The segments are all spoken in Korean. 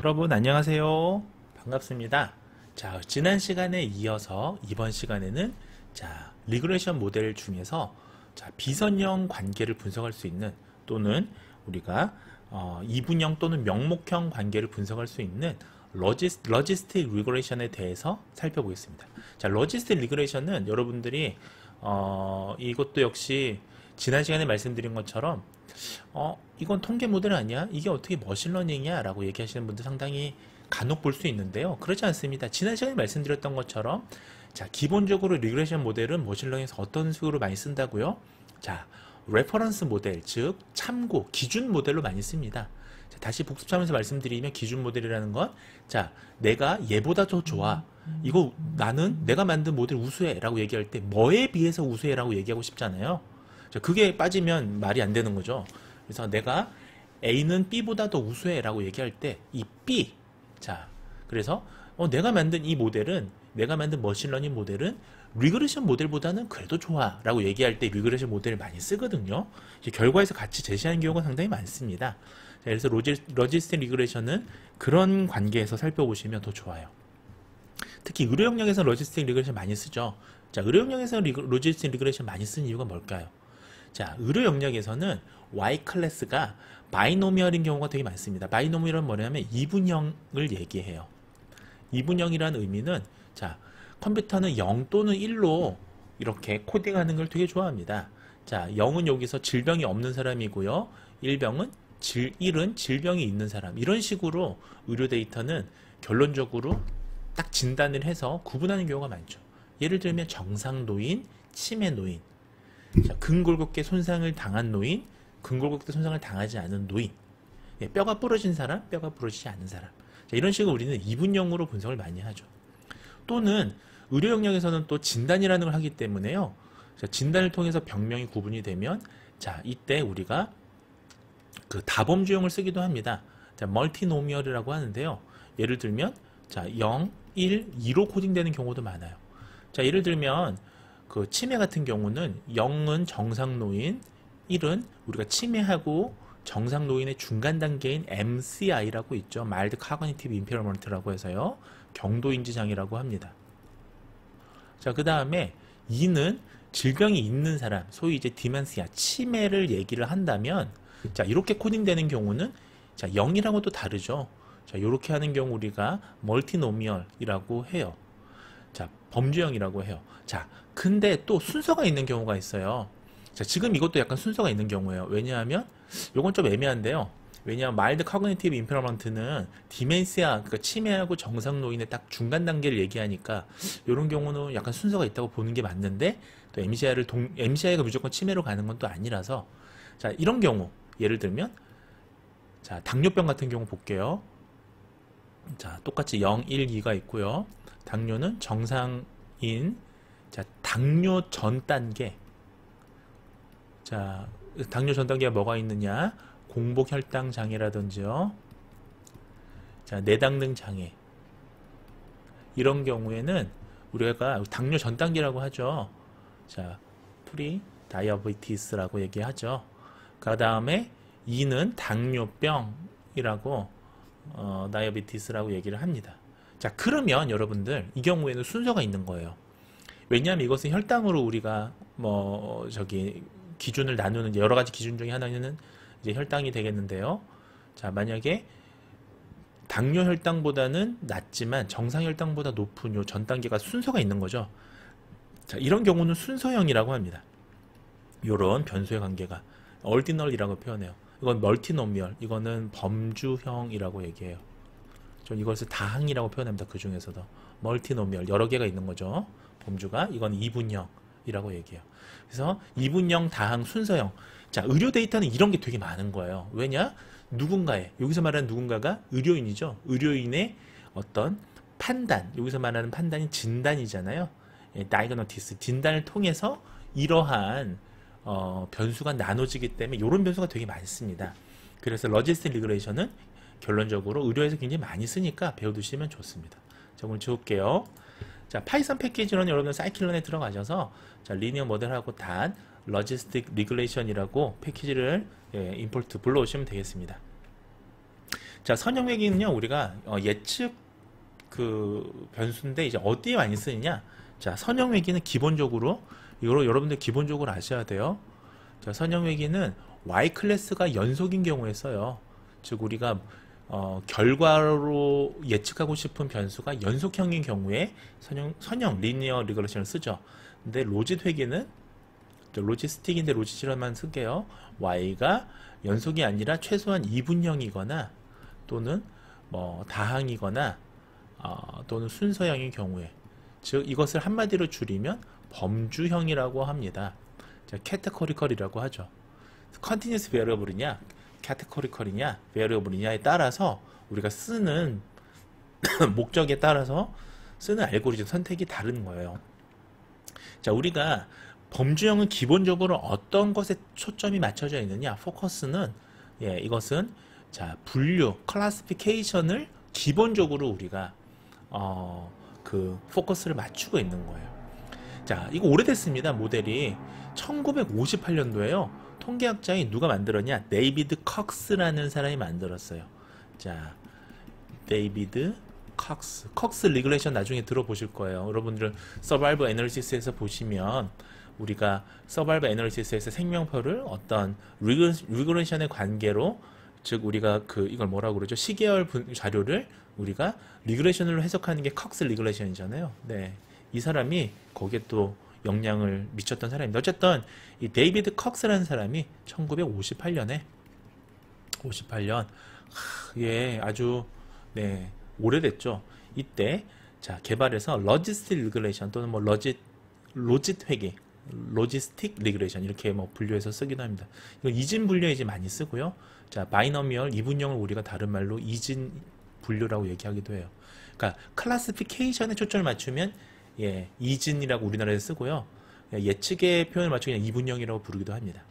여러분 안녕하세요. 반갑습니다. 자, 지난 시간에 이어서 이번 시간에는 리그레션 모델 중에서 비선형 관계를 분석할 수 있는 또는 우리가 이분형 또는 명목형 관계를 분석할 수 있는 러지스틱 리그레션에 대해서 살펴보겠습니다. 자, 러지스틱 리그레션은 여러분들이 이것도 역시 지난 시간에 말씀드린 것처럼 이건 통계 모델 아니야? 이게 어떻게 머신러닝이야? 라고 얘기하시는 분들 상당히 간혹 볼 수 있는데요. 그렇지 않습니다. 지난 시간에 말씀드렸던 것처럼 기본적으로 리그레션 모델은 머신러닝에서 어떤 식으로 많이 쓴다고요? 레퍼런스 모델, 즉 참고, 기준 모델로 많이 씁니다. 다시 복습하면서 말씀드리면 기준 모델이라는 건 내가 얘보다 더 좋아. 이거 나는 내가 만든 모델 우수해 라고 얘기할 때 뭐에 비해서 우수해 라고 얘기하고 싶잖아요. 그게 빠지면 말이 안 되는 거죠. 그래서 내가 A는 B보다 더 우수해 라고 얘기할 때 이 B, 그래서 내가 만든 이 모델은, 내가 만든 머신러닝 모델은 리그레션 모델보다는 그래도 좋아 라고 얘기할 때 리그레션 모델을 많이 쓰거든요. 결과에서 같이 제시하는 경우가 상당히 많습니다. 그래서 러지스틱 리그레션은 그런 관계에서 살펴보시면 더 좋아요. 특히 의료 영역에서 러지스틱 리그레션 많이 쓰죠. 의료 영역에서 러지스틱 리그레션 많이 쓰는 이유가 뭘까요? 의료 영역에서는 Y 클래스가 바이노미얼인 경우가 되게 많습니다. 바이노미얼은 뭐냐면 이분형을 얘기해요. 이분형이라는 의미는 컴퓨터는 0 또는 1로 이렇게 코딩하는 걸 되게 좋아합니다. 0은 여기서 질병이 없는 사람이고요. 1은 질병이 있는 사람. 이런 식으로 의료 데이터는 결론적으로 딱 진단을 해서 구분하는 경우가 많죠. 예를 들면 정상 노인, 치매 노인, 근골격계 손상을 당한 노인, 근골격계 손상을 당하지 않은 노인, 뼈가 부러진 사람, 뼈가 부러지지 않은 사람. 이런 식으로 우리는 이분형으로 분석을 많이 하죠. 또는 의료 영역에서는 또 진단이라는 걸 하기 때문에요. 진단을 통해서 병명이 구분이 되면 이때 우리가 그 다범주형을 쓰기도 합니다. 멀티노미얼이라고 하는데요. 예를 들면 0, 1, 2로 코딩되는 경우도 많아요. 예를 들면 그 치매 같은 경우는 0은 정상 노인, 1은 우리가 치매하고 정상 노인의 중간 단계인 MCI라고 있죠. Mild Cognitive Impairment라고 해서요. 경도인지 장애라고 합니다. 그 다음에 2는 질병이 있는 사람, 소위 이제 디멘시아, 치매를 얘기를 한다면 이렇게 코딩되는 경우는 0이랑은 또 다르죠. 이렇게 하는 경우 우리가 멀티노미얼이라고 해요. 범주형이라고 해요. 근데 또 순서가 있는 경우가 있어요. 지금 이것도 약간 순서가 있는 경우예요. 왜냐하면 이건 좀 애매한데요. 왜냐하면 마일드 커그니티브 임페어먼트는 디멘시아, 그러니까 치매하고 정상 노인의 딱 중간 단계를 얘기하니까 이런 경우는 약간 순서가 있다고 보는 게 맞는데 또 MCI가 무조건 치매로 가는 건 또 아니라서 이런 경우 예를 들면 당뇨병 같은 경우 볼게요. 똑같이 0, 1, 2가 있고요. 당뇨는 정상인, 당뇨 전 단계. 당뇨 전 단계가 뭐가 있느냐? 공복 혈당 장애라든지요. 내당능 장애. 이런 경우에는 우리가 당뇨 전 단계라고 하죠. 프리 다이어베티스라고 얘기하죠. 그 다음에 2는 당뇨병이라고 다이어베티스라고 얘기를 합니다. 그러면 여러분들 이 경우에는 순서가 있는 거예요. 왜냐하면 이것은 혈당으로 우리가 기준을 나누는 여러 가지 기준 중에 하나는 이제 혈당이 되겠는데요. 만약에 당뇨 혈당보다는 낮지만 정상 혈당보다 높은 요 전 단계가 순서가 있는 거죠. 이런 경우는 순서형이라고 합니다. 요런 변수의 관계가 얼디널이라고 표현해요. 이건 멀티노미얼, 이거는 범주형이라고 얘기해요. 전 이것을 다항이라고 표현합니다. 그 중에서도 멀티노미얼 여러 개가 있는 거죠. 범주가. 이건 이분형이라고 얘기해요. 그래서 이분형, 다항, 순서형. 의료 데이터는 이런 게 되게 많은 거예요. 왜냐? 여기서 말하는 누군가가 의료인이죠. 의료인의 어떤 판단, 여기서 말하는 판단이 진단이잖아요. 다이그노티스, 진단을 통해서 이러한 변수가 나눠지기 때문에 이런 변수가 되게 많습니다. 그래서 러지스틱 리그레이션은 결론적으로 의료에서 굉장히 많이 쓰니까 배워두시면 좋습니다. 오늘 지울게요. 파이썬 패키지로는 여러분 사이클론에 들어가셔서 리니어 모델하고 단 러지스틱 리그레이션이라고 패키지를 임포트 불러오시면 되겠습니다. 자, 선형외기는요, 우리가 예측 그 변수인데 이제 어디에 많이 쓰느냐? 자, 선형외기는 기본적으로 이거 여러분들 기본적으로 아셔야 돼요. 자, 선형외기는 Y 클래스가 연속인 경우에 써요. 즉 우리가 결과로 예측하고 싶은 변수가 연속형인 경우에 선형 리니어 리그레션을 쓰죠. 근데 로짓 회계는 로지스틱인데 로지스틱만 쓸게요. Y가 연속이 아니라 최소한 이분형이거나 또는 뭐 다항이거나 또는 순서형인 경우에, 즉 이것을 한마디로 줄이면 범주형이라고 합니다. 자, 캐테고리컬이라고 하죠. 컨티뉴스 베리어블이냐 캐테고리컬이냐 베리어블이냐에 따라서 우리가 쓰는 목적에 따라서 쓰는 알고리즘 선택이 다른 거예요. 자, 우리가 범주형은 기본적으로 어떤 것에 초점이 맞춰져 있느냐, 포커스는 이것은 자, 분류 클래시피케이션을 기본적으로 우리가 그 포커스를 맞추고 있는 거예요. 자, 이거 오래됐습니다. 모델이 1958년도에요. 통계학자인 누가 만들었냐? 데이비드 컥스라는 사람이 만들었어요. 자, 데이비드 컥스 리그레이션 나중에 들어보실 거예요. 여러분들은 서바이벌 애널리시스에서 보시면 우리가 서바이벌 애널리시스에서 생명표를 어떤 리그레이션의 관계로, 즉 우리가 이걸 뭐라고 그러죠? 시계열 자료를 우리가 리그레이션으로 해석하는 게 컥스 리그레이션이잖아요. 네, 이 사람이 거기에 또 영향을 미쳤던 사람입니다. 어쨌든 이 데이비드 컥스라는 사람이 1958년에 58년 아주 오래됐죠. 이때 자, 개발해서 로지스틱 리그레이션 또는 뭐 로짓 회계 로지스틱 리그레이션 이렇게 뭐 분류해서 쓰기도 합니다. 이거 이진 분류에 이제 많이 쓰고요. 자, 바이너미얼 이분형을 우리가 다른 말로 이진 분류라고 얘기하기도 해요. 그러니까 클래시피케이션에 초점을 맞추면 이진이라고 우리나라에서 쓰고요. 예측의 표현을 맞추면 이분형이라고 부르기도 합니다.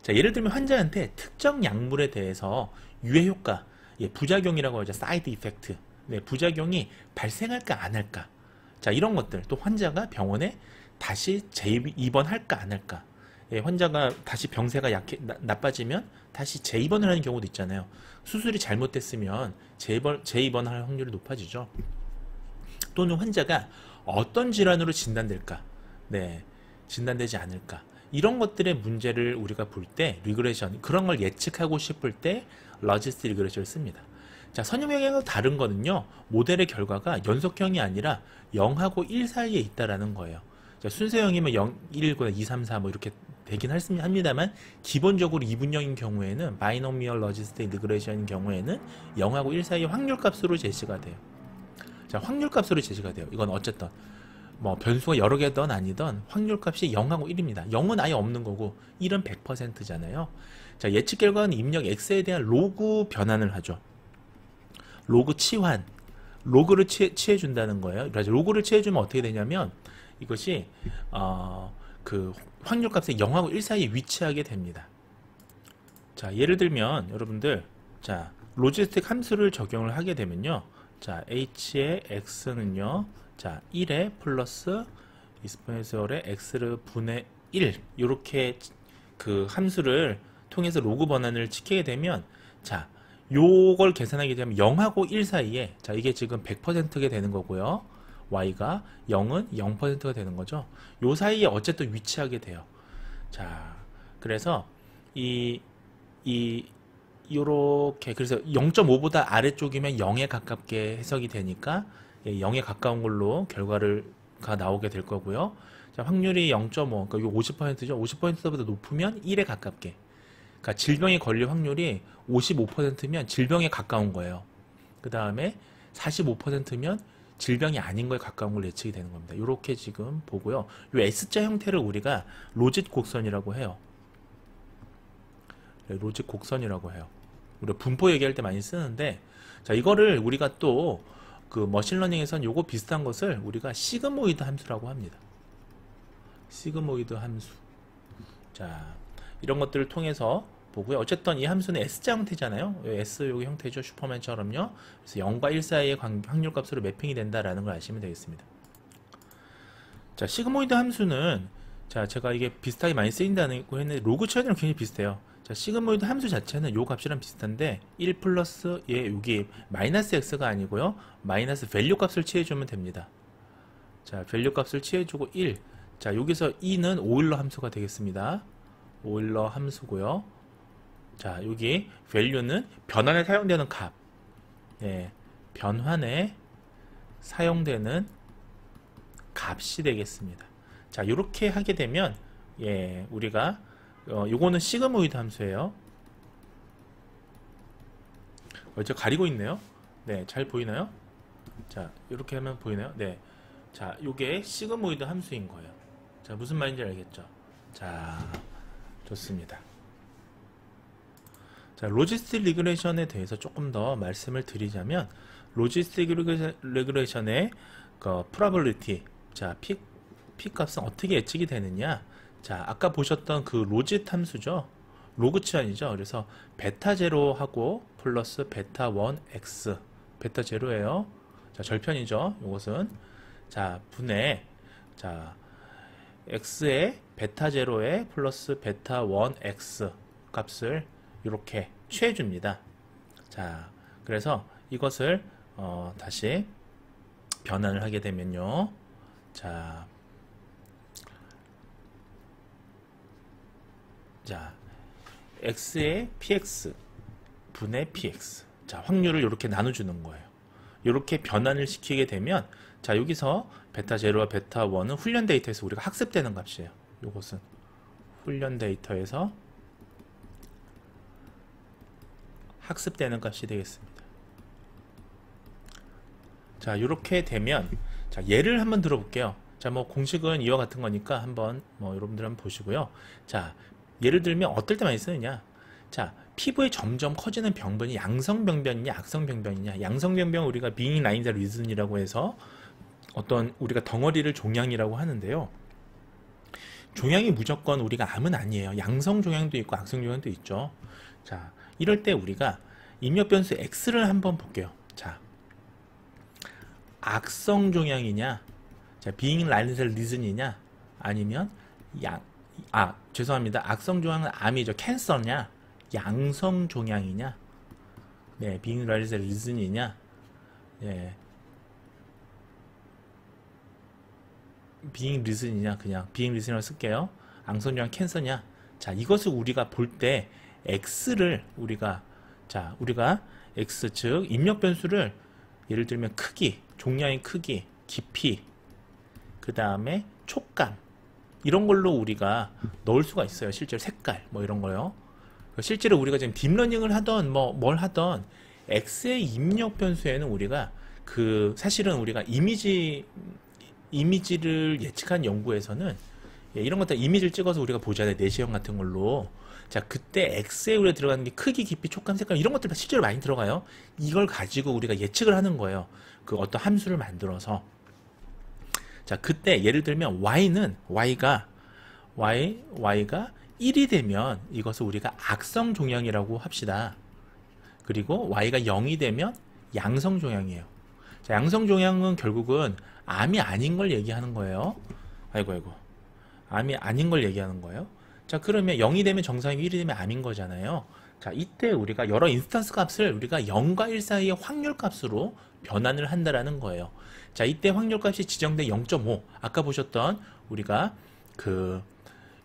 자, 예를 들면 환자한테 특정 약물에 대해서 유해 효과, 부작용이라고 하죠. 사이드 이펙트. 부작용이 발생할까 안 할까. 자, 이런 것들. 또 환자가 병원에 다시 재입원할까 안 할까. 환자가 다시 병세가 나빠지면 다시 재입원을 하는 경우도 있잖아요. 수술이 잘못됐으면 재입원할 확률이 높아지죠. 또는 환자가 어떤 질환으로 진단될까, 진단되지 않을까, 이런 것들의 문제를 우리가 볼 때 리그레이션, 그런 걸 예측하고 싶을 때 로지스틱 리그레이션을 씁니다. 자, 선형외계하고 다른 거는요, 모델의 결과가 연속형이 아니라 0하고 1 사이에 있다라는 거예요. 자, 순서형이면 0, 1, 2, 3, 4 뭐 이렇게 되긴 합니다만, 기본적으로 이분형인 경우에는 바이노미얼 로지스틱 리그레이션인 경우에는 0하고 1 사이의 확률값으로 제시가 돼요. 자, 확률값으로 제시가 돼요. 이건 어쨌든 뭐 변수가 여러 개든 아니든 확률값이 0하고 1입니다. 0은 아예 없는 거고 1은 100%잖아요. 자, 예측 결과는 입력 X에 대한 로그 변환을 하죠. 로그 치환, 로그를 취해준다는 거예요. 그래서 로그를 취해주면 어떻게 되냐면 이것이 그 확률값의 0하고 1 사이에 위치하게 됩니다. 자, 예를 들면 여러분들, 자, 로지스틱 함수를 적용을 하게 되면요, 자, h의 x는요, 자, 1에 플러스 익스포넨셜의 x를 분의 1 이렇게 그 함수를 통해서 로그 번환을 시키게 되면, 자, 요걸 계산하게 되면 0하고 1 사이에, 자, 이게 지금 100%가 되는 거고요. y가 0은 0%가 되는 거죠. 요 사이에 어쨌든 위치하게 돼요. 자, 그래서 요렇게, 그래서 0.5보다 아래쪽이면 0에 가깝게 해석이 되니까 0에 가까운 걸로 결과가 나오게 될 거고요. 자, 확률이 0.5, 그러니까 이거 50%죠. 50%보다 높으면 1에 가깝게. 그러니까 질병에 걸릴 확률이 55%면 질병에 가까운 거예요. 그 다음에 45%면 질병이 아닌 거에 가까운 걸 예측이 되는 겁니다. 이렇게 지금 보고요. 이 S자 형태를 우리가 로짓 곡선이라고 해요. 로짓 곡선이라고 해요. 우리가 분포 얘기할 때 많이 쓰는데, 자, 이거를 우리가 또 그 머신러닝에선 요거 비슷한 것을 우리가 시그모이드 함수라고 합니다. 시그모이드 함수. 자, 이런 것들을 통해서 보고요. 어쨌든 이 함수는 S자 형태잖아요. S 여기 형태죠. 슈퍼맨처럼요. 그래서 0과 1 사이의 확률값으로 매핑이 된다라는 걸 아시면 되겠습니다. 자, 시그모이드 함수는, 자, 제가 이게 비슷하게 많이 쓰인다는 거 했는데 로그 치환이랑 굉장히 비슷해요. 자, 시그모이드 함수 자체는 요 값이랑 비슷한데 1 플러스 여기 마이너스 x가 아니고요. 마이너스 밸류 값을 취해주면 됩니다. 자, 밸류 값을 취해주고 1. 자, 여기서 2는 오일러 함수가 되겠습니다. 오일러 함수고요. 자, 여기 밸류는 변환에 사용되는 값. 예, 변환에 사용되는 값이 되겠습니다. 자, 이렇게 하게 되면 예, 우리가 요거는 시그모이드 함수예요. 저 가리고 있네요. 네, 잘 보이나요? 자, 이렇게 하면 보이나요? 네. 자, 요게 시그모이드 함수인 거예요. 자, 무슨 말인지 알겠죠? 자, 좋습니다. 자, 로지스틱 리그레이션에 대해서 조금 더 말씀을 드리자면, 로지스틱 리그레이션의 그 프로버빌리티, 자, P 값은 어떻게 예측이 되느냐? 자, 아까 보셨던 그 로짓 함수죠. 로그 치환이죠. 그래서 베타 제로하고 플러스 베타 1 x, 베타 제로예요. 자, 절편이죠. 이것은 자, 분의 자, x의 베타 제로에 플러스 베타 1 x 값을 이렇게 취해 줍니다. 자, 그래서 이것을 다시 변환을 하게 되면요. 자, x의 px 분의 px. 자, 확률을 이렇게 나눠주는 거예요. 이렇게 변환을 시키게 되면, 자, 여기서 베타 제로와 베타 1은 훈련 데이터에서 우리가 학습되는 값이에요. 이것은 훈련 데이터에서 학습되는 값이 되겠습니다. 자, 이렇게 되면, 자, 예를 한번 들어볼게요. 자, 뭐 공식은 이와 같은 거니까 한번 뭐 여러분들 한번 보시고요. 자, 예를 들면 어떨 때 많이 쓰느냐? 자, 피부에 점점 커지는 병변이 양성병변이냐 악성병변이냐? 양성병변 우리가 being lines and reason이라고 해서 어떤 우리가 덩어리를 종양이라고 하는데요. 종양이 무조건 우리가 암은 아니에요. 양성 종양도 있고 악성 종양도 있죠. 자, 이럴 때 우리가 입력 변수 x를 한번 볼게요. 자, 악성 종양이냐? 자, being lines and reason이냐? 아니면 죄송합니다. 악성 종양은 암이죠. 캔서냐? 양성 종양이냐? 네, being lines and reason이냐? 네. being reason이냐? 그냥 being reason이라고 쓸게요. 악성 종양 캔서냐? 자, 이것을 우리가 볼 때 x를 우리가 x 즉 입력 변수를 예를 들면 크기, 종양의 크기, 깊이, 그 다음에 촉감 이런 걸로 우리가 넣을 수가 있어요. 실제로 색깔 뭐 이런 거요. 실제로 우리가 지금 딥러닝을 하던 뭘 하던 x의 입력 변수에는 우리가 사실은 우리가 이미지를 예측한 연구에서는 이런 것들 이미지를 찍어서 우리가 보잖아요. 내시경 같은 걸로. 자, 그때 x에 우리가 들어가는 게 크기, 깊이, 촉감, 색깔 이런 것들 실제로 많이 들어가요. 이걸 가지고 우리가 예측을 하는 거예요. 그 어떤 함수를 만들어서. 자, 그때 예를 들면 y가 1이 되면 이것을 우리가 악성 종양이라고 합시다. 그리고 y가 0이 되면 양성 종양이에요. 자, 양성 종양은 결국은 암이 아닌 걸 얘기하는 거예요. 아이고. 암이 아닌 걸 얘기하는 거예요. 자, 그러면 0이 되면 정상이고 1이 되면 암인 거잖아요. 자, 이때 우리가 여러 인스턴스 값을 우리가 0과 1 사이의 확률 값으로 변환을 한다라는 거예요. 자, 이때 확률 값이 지정된 0.5. 아까 보셨던 우리가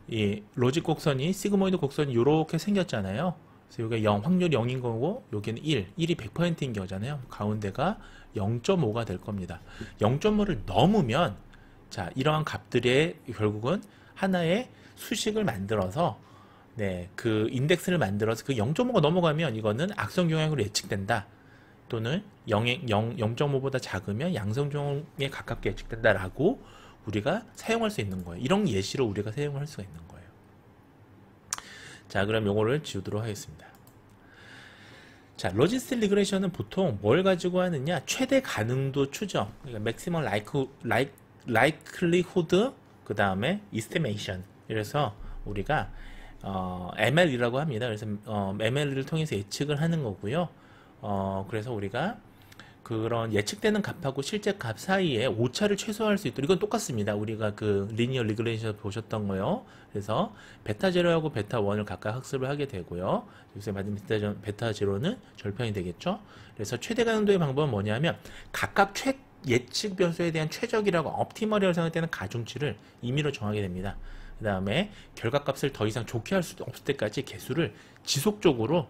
이 로직 곡선이 시그모이드 곡선이 이렇게 생겼잖아요. 그래서 여기가 0, 확률이 0인 거고 여기는 1이 100%인 거잖아요. 가운데가 0.5가 될 겁니다. 0.5를 넘으면 자, 이러한 값들의 결국은 하나의 수식을 만들어서 그 인덱스를 만들어서 그 0.5가 넘어가면 이거는 악성 종양으로 예측된다. 또는 0.5보다 작으면 양성 종양에 가깝게 예측된다라고 우리가 사용할 수 있는 거예요. 이런 예시로 우리가 사용할 수가 있는 거예요. 자, 그럼 요거를 지우도록 하겠습니다. 자, 로지스틱 리그레이션은 보통 뭘 가지고 하느냐? 최대 가능도 추정, 그러니까 maximum likelihood, 그 다음에 estimation. 그래서 우리가 ML이라고 합니다. 그래서 ML을 통해서 예측을 하는 거고요. 그래서 우리가 그런 예측되는 값하고 실제 값 사이에 오차를 최소화할 수 있도록 이건 똑같습니다. 우리가 그 리니어 리그레이션 보셨던 거요. 그래서 베타 제로하고 베타 1을 각각 학습을 하게 되고요. 여기서 받은 베타 제로는 절편이 되겠죠. 그래서 최대 가능도의 방법은 뭐냐면 각각 예측 변수에 대한 최적이라고 옵티멀이라고 생각되는 가중치를 임의로 정하게 됩니다. 그 다음에 결과값을 더 이상 좋게 할 수 없을 때까지 개수를 지속적으로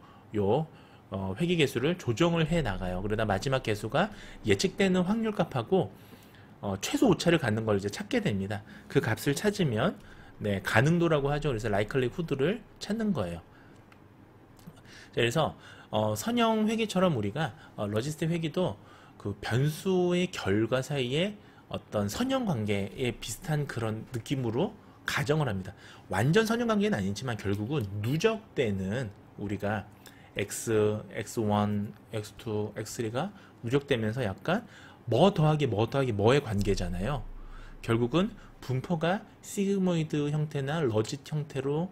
회귀 개수를 조정을 해 나가요. 그러다 마지막 개수가 예측되는 확률값하고 최소 오차를 갖는 걸 이제 찾게 됩니다. 그 값을 찾으면 네, 가능도라고 하죠. 그래서 likelihood를 찾는 거예요. 그래서 선형 회귀처럼 우리가 로지스틱 회귀도 그 변수의 결과 사이에 어떤 선형 관계에 비슷한 그런 느낌으로 가정을 합니다. 완전 선형 관계는 아니지만 결국은 누적되는 우리가 x, x1, x2, x3가 누적되면서 약간 뭐 더하기 뭐의 관계잖아요. 결국은 분포가 시그모이드 형태나 러짓 형태로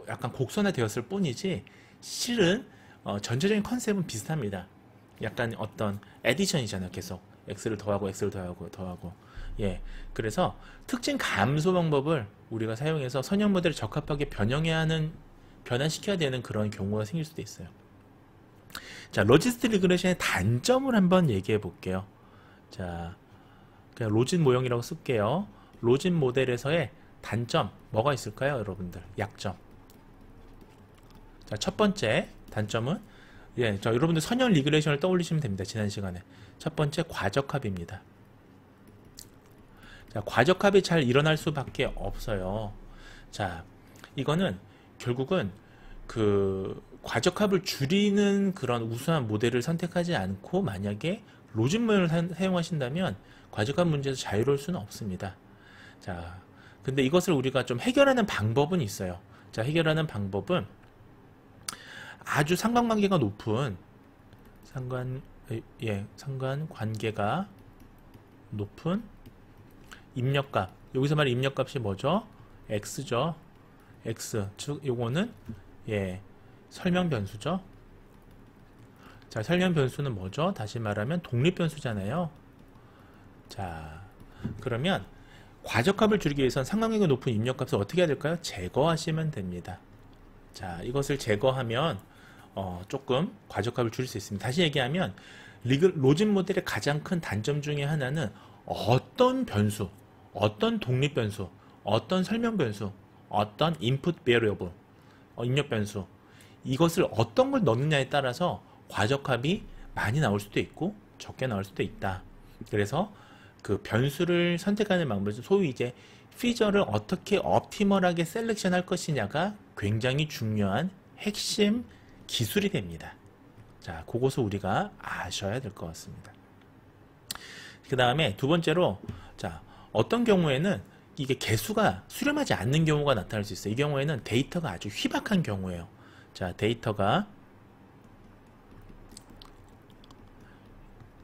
약간 곡선화되었을 뿐이지 실은 전체적인 컨셉은 비슷합니다. 약간 어떤 에디션이잖아요. 계속 x를 더하고 x를 더하고 예, 그래서 특징 감소 방법을 우리가 사용해서 선형 모델을 적합하게 변환시켜야 되는 그런 경우가 생길 수도 있어요. 자, 로지스틱 리그레션의 단점을 한번 얘기해 볼게요. 자, 그냥 로진 모형이라고 쓸게요. 로진 모델에서의 단점 뭐가 있을까요, 여러분들? 약점. 자, 첫 번째 단점은 여러분들 선형 리그레이션을 떠올리시면 됩니다. 지난 시간에 첫 번째 과적합입니다. 자, 과적합이 잘 일어날 수밖에 없어요. 자, 이거는 결국은 그 과적합을 줄이는 그런 우수한 모델을 선택하지 않고 만약에 로진 모형을 사용하신다면 과적합 문제에서 자유로울 수는 없습니다. 자, 근데 이것을 우리가 좀 해결하는 방법은 있어요. 자, 해결하는 방법은 아주 상관관계가 높은 상관관계가 높은 입력값, 여기서 말하는 입력값이 뭐죠? x죠. x, 즉 요거는 설명 변수죠. 자, 설명 변수는 뭐죠? 다시 말하면 독립 변수잖아요. 자, 그러면 과적합을 줄이기 위해서는 상관관계가 높은 입력값을 어떻게 해야 될까요? 제거하시면 됩니다. 자, 이것을 제거하면 조금 과적합을 줄일 수 있습니다. 다시 얘기하면 로진 모델의 가장 큰 단점 중에 하나는 어떤 변수, 어떤 독립 변수, 어떤 설명 변수, 어떤 input variable, 입력 변수, 이것을 어떤 걸 넣느냐에 따라서 과적합이 많이 나올 수도 있고 적게 나올 수도 있다. 그래서 그 변수를 선택하는 방법은 소위 이제 피저를 어떻게 옵티멀하게 셀렉션 할 것이냐가 굉장히 중요한 핵심 기술이 됩니다. 자, 그것을 우리가 아셔야 될 것 같습니다. 그 다음에 두 번째로, 자, 어떤 경우에는 이게 개수가 수렴하지 않는 경우가 나타날 수 있어요. 이 경우에는 데이터가 아주 희박한 경우예요. 자, 데이터가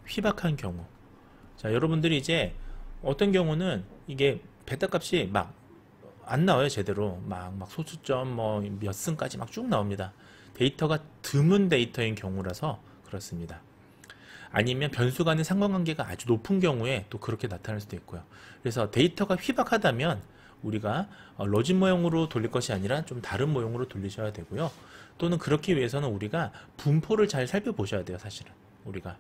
희박한 경우. 자, 여러분들이 이제 어떤 경우는 이게 베타 값이 막 안 나와요. 제대로 막 소수점 뭐 몇 승까지 막 쭉 나옵니다. 데이터가 드문 데이터인 경우라서 그렇습니다. 아니면 변수 간의 상관관계가 아주 높은 경우에 또 그렇게 나타날 수도 있고요. 그래서 데이터가 희박하다면 우리가 로진 모형으로 돌릴 것이 아니라 좀 다른 모형으로 돌리셔야 되고요. 또는 그렇기 위해서는 우리가 분포를 잘 살펴보셔야 돼요. 사실은 우리가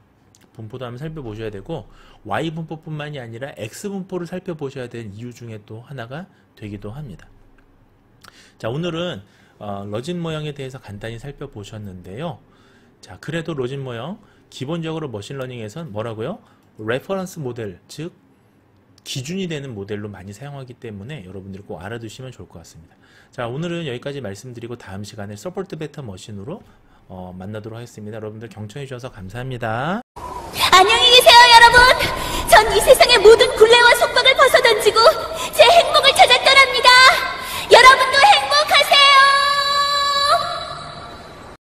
분포도 한번 살펴보셔야 되고 Y 분포뿐만이 아니라 X 분포를 살펴보셔야 되는 이유 중에 또 하나가 되기도 합니다. 자, 오늘은 로진 모형에 대해서 간단히 살펴보셨는데요. 자, 그래도 로진 모형 기본적으로 머신러닝에선 뭐라고요? 레퍼런스 모델, 즉 기준이 되는 모델로 많이 사용하기 때문에 여러분들이 꼭 알아두시면 좋을 것 같습니다. 자, 오늘은 여기까지 말씀드리고 다음 시간에 서포트 베터 머신으로 만나도록 하겠습니다. 여러분들 경청해 주셔서 감사합니다. 안녕히 계세요, 여러분. 전 이 세상의 모든 굴레와 속박을